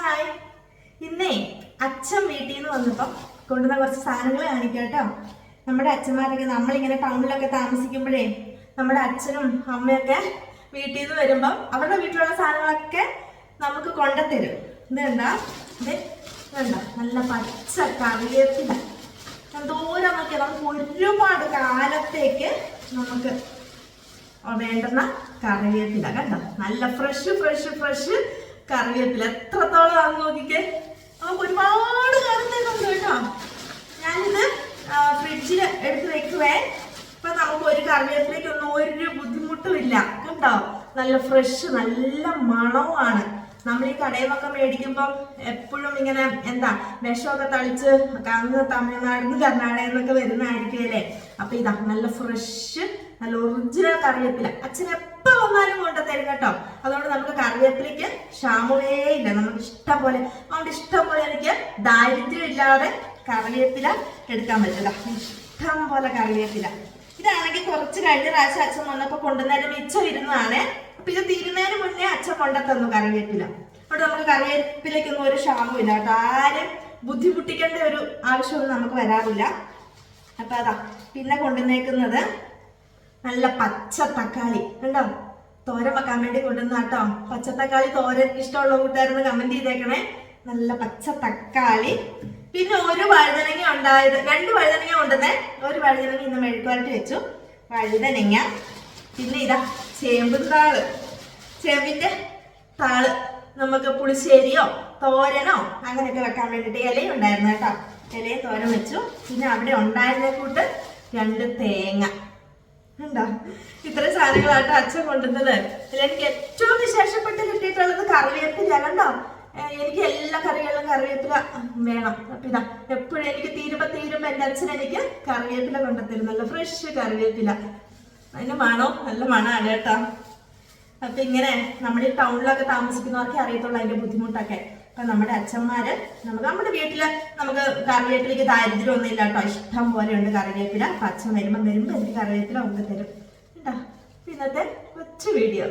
Hi. ഇന്നേ അച്ഛൻ വീട്ടിൽ നിന്ന് വന്നപ്പം കൊണ്ടുവന്ന കുറച്ച് സാധനങ്ങൾ കാണിക്കാം കേട്ടോ. നമ്മുടെ അച്ഛന്മാരൊക്കെ നമ്മളിങ്ങനെ ടൗണിലൊക്കെ താമസിക്കുമ്പോഴേ നമ്മുടെ അച്ഛനും അമ്മയൊക്കെ വീട്ടിൽ നിന്ന് വരുമ്പം അവരുടെ വീട്ടിലുള്ള സാധനങ്ങളൊക്കെ നമുക്ക് കൊണ്ടുത്തരും. ഇതെന്താ നല്ല പച്ച കറിവേപ്പില. എന്തോരം നോക്കിയാൽ നമുക്ക് ഒരുപാട് കാലത്തേക്ക് നമുക്ക് വേണ്ടുന്ന കറിവേപ്പില കണ്ടോ. നല്ല ഫ്രഷ് കറിവേപ്പില എത്രത്തോളം ആണെന്ന് നോക്കിക്കേ. നമുക്ക് ഒരുപാട് കാലത്തേക്കുണ്ട് കേട്ടോ. ഞാനിത് ഫ്രിഡ്ജിൽ എടുത്ത് വെക്കുവേ. ഇപ്പൊ നമുക്ക് ഒരു കറിവേപ്പിലേക്കൊന്നും ഒരു ബുദ്ധിമുട്ടും ഇല്ല കേട്ടോ. നല്ല ഫ്രഷ്, നല്ല മണവുമാണ്. നമ്മൾ ഈ കടയിൽ നിന്നൊക്കെ മേടിക്കുമ്പം എപ്പോഴും ഇങ്ങനെ വിഷമൊക്കെ തളിച്ച് അങ്ങ് തമിഴ്നാട് കർണാടകയിൽ നിന്നൊക്കെ വരുന്നതായിരിക്കുമല്ലേ. അപ്പൊ ഇതാ നല്ല ഫ്രഷ്, നല്ല ഒറിജിനൽ കറിവേപ്പില അച്ഛൻ എപ്പോ വന്നാലും കൊണ്ടുത്തരും കേട്ടോ. അതുകൊണ്ട് നമുക്ക് കറിവേപ്പിലയ്ക്ക് ക്ഷാമമേ ഇല്ല. നമുക്ക് ഇഷ്ടം പോലെ, അതുകൊണ്ട് ഇഷ്ടം പോലെ എനിക്ക് ദാരിദ്ര്യം ഇല്ലാതെ കറിവേപ്പില എടുക്കാൻ പറ്റില്ല. ഇഷ്ടം പോലെ കറിവേപ്പില. ഇതാണെങ്കിൽ കുറച്ച് കഴിഞ്ഞ പ്രാവശ്യം അച്ഛൻ വന്നപ്പോ കൊണ്ടുവന്നതിന് മിച്ചം ഇരുന്നതാണ്. അപ്പൊ ഇത് തീരുന്നതിന് മുന്നേ അച്ഛൻ കൊണ്ടുത്തന്നു കറിവേപ്പില. അവിടെ നമുക്ക് കറിവേപ്പിലയ്ക്കൊന്നും ഒരു ക്ഷാമവും ഇല്ല കേട്ടോ. ആരും ബുദ്ധിമുട്ടിക്കേണ്ട ഒരു ആവശ്യമൊന്നും നമുക്ക് വരാറില്ല. അപ്പൊ അതാ പിന്നെ കൊണ്ടുവന്നേക്കുന്നത് നല്ല പച്ച തക്കാളി കണ്ടോ. തോരൻ വെക്കാൻ വേണ്ടി കൊണ്ടുവന്ന കേട്ടോ. പച്ചത്തക്കാളി തോരൻ ഇഷ്ടമുള്ള കൂട്ടുകാരെന്ന് കമന്റ് ചെയ്തേക്കണേ. നല്ല പച്ച തക്കാളി. പിന്നെ ഒരു വഴുതനങ്ങ ഉണ്ടായത്, 2 വഴുതനങ്ങ കൊണ്ടുവന്നേ. ഒരു വഴുതനങ്ങ ഇന്ന് മെഴുക്കുവരട്ടി വെച്ചു. വഴുതനങ്ങ. പിന്നെ ഇതാ ചേമ്പിൻതാള്, ചേമ്പിന്റെ താള്. നമുക്ക് പുളിശ്ശേരിയോ തോരനോ അങ്ങനെയൊക്കെ വെക്കാൻ വേണ്ടിയിട്ട് ഇലയും ഉണ്ടായിരുന്നു കേട്ടോ. ഇലയും തോരൻ വെച്ചു. പിന്നെ അവിടെ ഉണ്ടായിരുന്ന കൂട്ട് 2 തേങ്ങ ഉണ്ടോ. ഇത്രയും സാധനങ്ങളാട്ടോ അച്ഛൻ കൊണ്ടുവന്നത്. എനിക്ക് ഏറ്റവും വിശേഷപ്പെട്ട് കിട്ടിയിട്ടുള്ളത് കറിവേപ്പില കണ്ടോ. എനിക്ക് എല്ലാ കറികളിലും കറിവേപ്പില വേണം. അപ്പൊ ഇതാ എപ്പോഴും എനിക്ക് തീരുമ്പോ എന്റെ അച്ഛൻ എനിക്ക് കറിവേപ്പില കൊണ്ടുത്തരും. നല്ല ഫ്രഷ് കറിവേപ്പില. അതിന്റെ മണം നല്ല മണമാണ് കേട്ടോ. അപ്പൊ ഇങ്ങനെ നമ്മുടെ ഈ ടൗണിലൊക്കെ താമസിക്കുന്നവർക്ക് അറിയത്തുള്ളൂ അതിന്റെ ബുദ്ധിമുട്ടൊക്കെ. അപ്പൊ നമ്മുടെ അച്ഛന്മാര് നമ്മുടെ വീട്ടില് നമുക്ക് കറിവേപ്പിലേക്ക് ദാരിദ്ര്യം ഒന്നും ഇല്ല കേട്ടോ. ഇഷ്ടം പോലെ ഉണ്ട് കറിവേപ്പില. അപ്പൊ അച്ഛൻ വരുമ്പോ എനിക്ക് കറിവേപ്പില കൊണ്ടുതരും കേട്ടോ. ഇന്നത്തെ കൊച്ചു വീഡിയോ.